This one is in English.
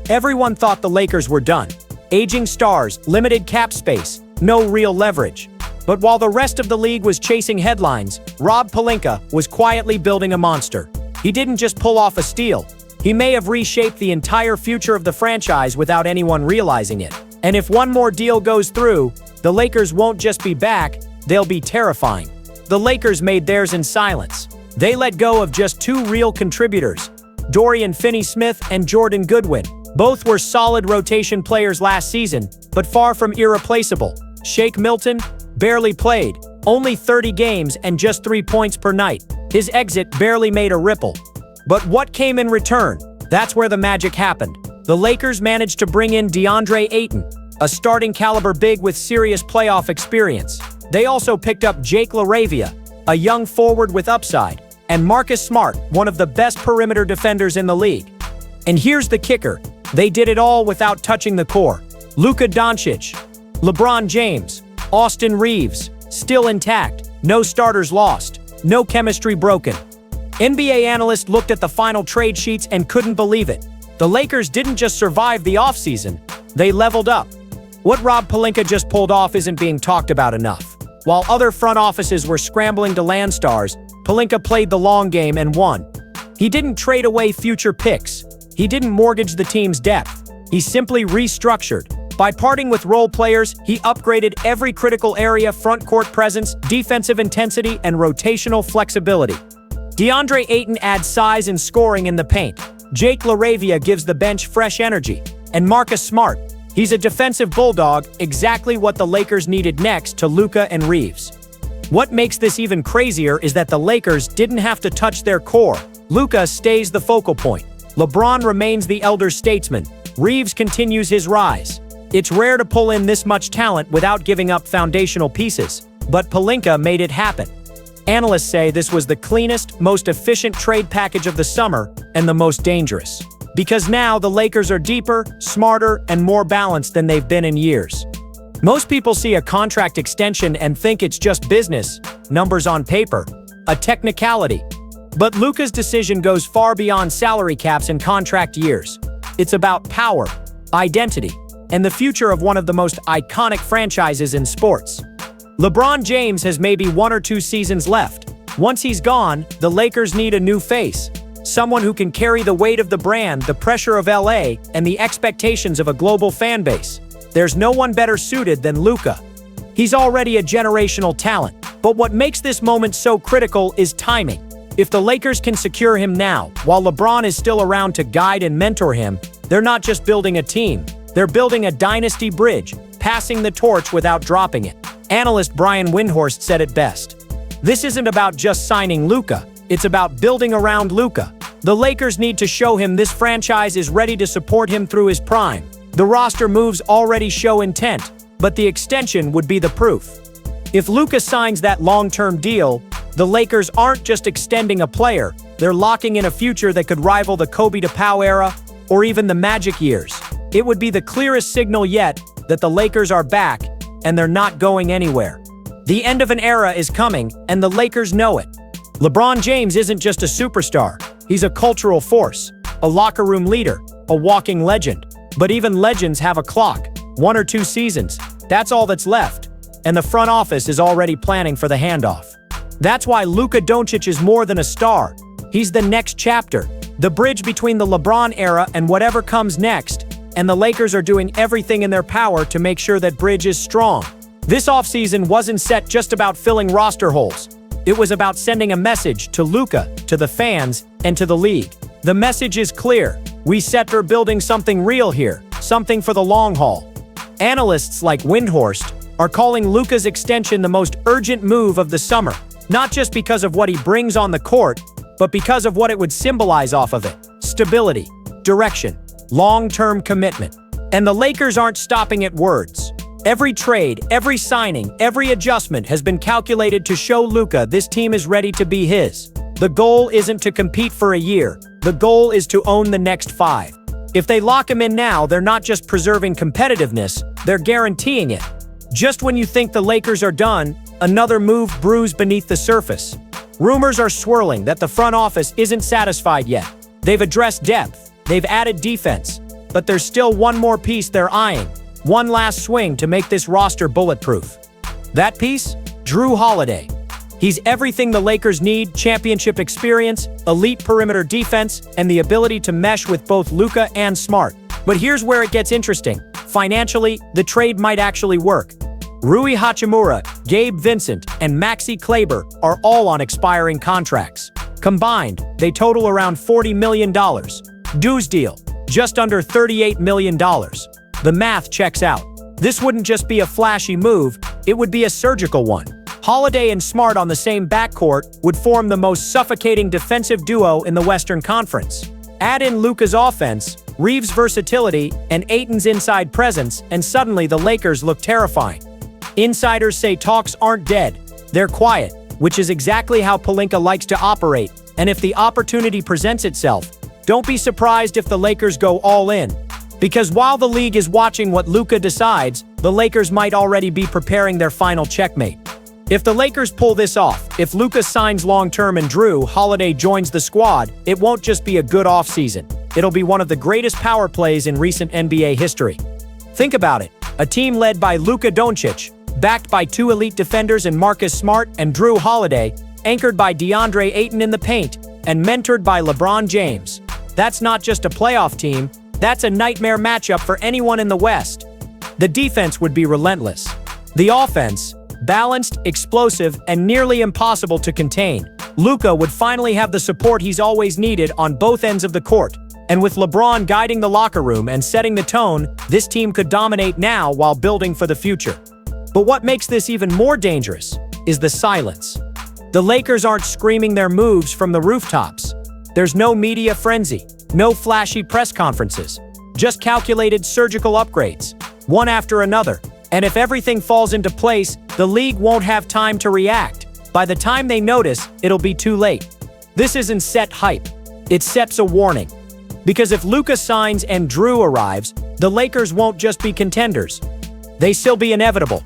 Everyone thought the Lakers were done. Aging stars, limited cap space, no real leverage. But while the rest of the league was chasing headlines, Rob Pelinka was quietly building a monster. He didn't just pull off a steal. He may have reshaped the entire future of the franchise without anyone realizing it. And if one more deal goes through, the Lakers won't just be back, they'll be terrifying. The Lakers made theirs in silence. They let go of just two real contributors, Dorian Finney-Smith and Jordan Goodwin. Both were solid rotation players last season, but far from irreplaceable. Shake Milton barely played, only 30 games and just 3 points per night. His exit barely made a ripple. But what came in return? That's where the magic happened. The Lakers managed to bring in DeAndre Ayton, a starting caliber big with serious playoff experience. They also picked up Jake LaRavia, a young forward with upside, and Marcus Smart, one of the best perimeter defenders in the league. And here's the kicker. They did it all without touching the core. Luka Dončić, LeBron James, Austin Reeves, still intact, no starters lost, no chemistry broken. NBA analysts looked at the final trade sheets and couldn't believe it. The Lakers didn't just survive the offseason, they leveled up. What Rob Pelinka just pulled off isn't being talked about enough. While other front offices were scrambling to land stars, Pelinka played the long game and won. He didn't trade away future picks. He didn't mortgage the team's depth. He simply restructured. By parting with role players, he upgraded every critical area: front court presence, defensive intensity, and rotational flexibility. DeAndre Ayton adds size and scoring in the paint. Jake LaRavia gives the bench fresh energy. And Marcus Smart, he's a defensive bulldog, exactly what the Lakers needed next to Luka and Reeves. What makes this even crazier is that the Lakers didn't have to touch their core. Luka stays the focal point. LeBron remains the elder statesman. Reeves continues his rise. It's rare to pull in this much talent without giving up foundational pieces, but Pelinka made it happen. Analysts say this was the cleanest, most efficient trade package of the summer and the most dangerous. Because now the Lakers are deeper, smarter, and more balanced than they've been in years. Most people see a contract extension and think it's just business, numbers on paper, a technicality. But Luka's decision goes far beyond salary caps and contract years. It's about power, identity, and the future of one of the most iconic franchises in sports. LeBron James has maybe 1 or 2 seasons left. Once he's gone, the Lakers need a new face. Someone who can carry the weight of the brand, the pressure of LA, and the expectations of a global fan base. There's no one better suited than Luka. He's already a generational talent, but what makes this moment so critical is timing. If the Lakers can secure him now, while LeBron is still around to guide and mentor him, they're not just building a team, they're building a dynasty bridge, passing the torch without dropping it. Analyst Brian Windhorst said it best. This isn't about just signing Luka, it's about building around Luka. The Lakers need to show him this franchise is ready to support him through his prime. The roster moves already show intent, but the extension would be the proof. If Luka signs that long-term deal, the Lakers aren't just extending a player, they're locking in a future that could rival the Kobe to Pau era or even the Magic years. It would be the clearest signal yet that the Lakers are back and they're not going anywhere. The end of an era is coming, and the Lakers know it. LeBron James isn't just a superstar, he's a cultural force, a locker room leader, a walking legend. But even legends have a clock, 1 or 2 seasons, that's all that's left, and the front office is already planning for the handoff. That's why Luka Dončić is more than a star. He's the next chapter, the bridge between the LeBron era and whatever comes next, and the Lakers are doing everything in their power to make sure that bridge is strong. This offseason wasn't set just about filling roster holes. It was about sending a message to Luka, to the fans, and to the league. The message is clear. We set for building something real here, something for the long haul. Analysts like Windhorst are calling Luka's extension the most urgent move of the summer, not just because of what he brings on the court, but because of what it would symbolize off of it: stability, direction, long-term commitment. And the Lakers aren't stopping at words. Every trade, every signing, every adjustment has been calculated to show Luka this team is ready to be his. The goal isn't to compete for a year. The goal is to own the next 5. If they lock him in now, they're not just preserving competitiveness, they're guaranteeing it. Just when you think the Lakers are done, another move brews beneath the surface. Rumors are swirling that the front office isn't satisfied yet. They've addressed depth, they've added defense, but there's still one more piece they're eyeing. One last swing to make this roster bulletproof. That piece? Jrue Holiday. He's everything the Lakers need: championship experience, elite perimeter defense, and the ability to mesh with both Luka and Smart. But here's where it gets interesting. Financially, the trade might actually work. Rui Hachimura, Gabe Vincent, and Maxi Kleber are all on expiring contracts. Combined, they total around $40 million. Dues deal, just under $38 million. The math checks out. This wouldn't just be a flashy move, it would be a surgical one. Holiday and Smart on the same backcourt would form the most suffocating defensive duo in the Western Conference. Add in Luka's offense, Reeves' versatility, and Ayton's inside presence, and suddenly the Lakers look terrifying. Insiders say talks aren't dead, they're quiet, which is exactly how Pelinka likes to operate, and if the opportunity presents itself, don't be surprised if the Lakers go all in. Because while the league is watching what Luka decides, the Lakers might already be preparing their final checkmate. If the Lakers pull this off, if Luka signs long-term and Jrue Holiday joins the squad, it won't just be a good offseason. It'll be one of the greatest power plays in recent NBA history. Think about it. A team led by Luka Dončić, backed by two elite defenders in Marcus Smart and Jrue Holiday, anchored by DeAndre Ayton in the paint, and mentored by LeBron James. That's not just a playoff team, that's a nightmare matchup for anyone in the West. The defense would be relentless. The offense, balanced, explosive, and nearly impossible to contain. Luka would finally have the support he's always needed on both ends of the court. And with LeBron guiding the locker room and setting the tone, this team could dominate now while building for the future. But what makes this even more dangerous is the silence. The Lakers aren't screaming their moves from the rooftops. There's no media frenzy, no flashy press conferences, just calculated surgical upgrades, one after another. And if everything falls into place, the league won't have time to react. By the time they notice, it'll be too late. This isn't set hype. It sets a warning. Because if Luka signs and Jrue arrives, the Lakers won't just be contenders. They still be inevitable.